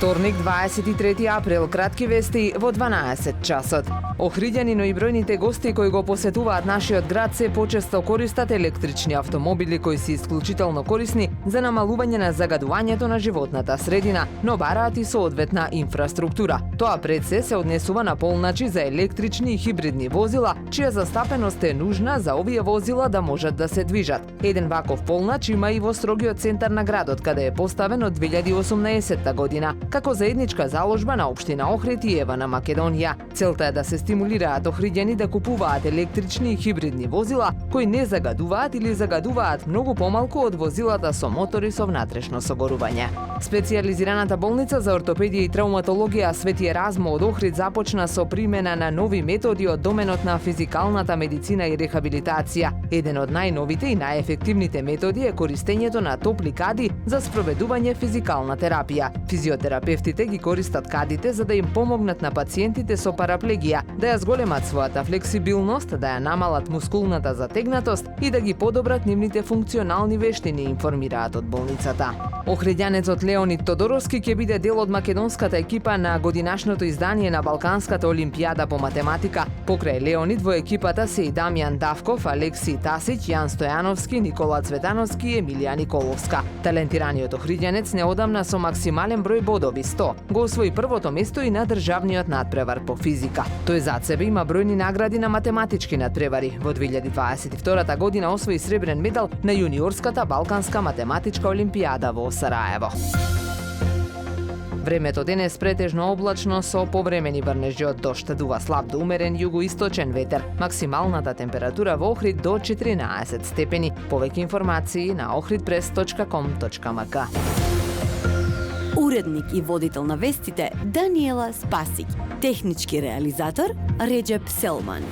Вторник, 23 април, кратки вести во 12 часот. Охриѓани, но и бројните гости кои го посетуваат нашиот град се почесто користат електрични автомобили кои се исклучително корисни за намалување на загадувањето на животната средина, но бараат и соодветна инфраструктура. Тоа пред се однесува на полначи за електрични и хибридни возила, чија застапеност е нужна за овие возила да можат да се движат. Еден ваков полнач има и во строгиот центар на градот, каде е поставен од 2018 година, како заедничка заложба на општина Охрид и Ева на Македонија. Целта е да се стимулираат охриѓани да купуваат електрични и хибридни возила кои не загадуваат или загадуваат многу помалку од возилата со мотори со внатрешно согорување. Специјализираната болница за ортопедија и травматологија Свети Еразмо од Охрид започна со примена на нови методи од доменот на физикалната медицина и рехабилитација. Еден од најновите и најефективните методи е користењето на топли кади за спроведување физикална терапија. Физиотерапевтите ги користат кадите за да им помогнат на пациентите со параплегија да ја зголемат својата флексибилност, да ја намалат мускулната затегнатост и да ги подобрат нивните функционални вештини, информираат од болницата. Охриѓанецот Леонид Тодоровски ќе биде дел од македонската екипа на годинашното издание на Балканската олимпијада по математика. Покрај Леонид во екипата се и Дамјан Давков, Алекси Тасиќ, Јан Стојановски, Никола Цветановски и Емилија Николовска. Талентираниот охриѓанец неодамна со максимален број бодови 100 го освои првото место и на државниот надпревар по физика. Тој зад себе има бројни награди на математички надпревари. Во 2022 година освои сребрен медал на јуниорската Балканска математичка олимпијада во Сараево. Времето денес претежно облачно со повремени врнежи од дожд, дува слаб до умерен југоисточен ветер. Максималната температура во Охрид до 14 степени. Повеќе информации на ohridpress.com.mk. Уредник и водител на вестите Даниела Спасиќ. Технички реализатор Реџеп Селман.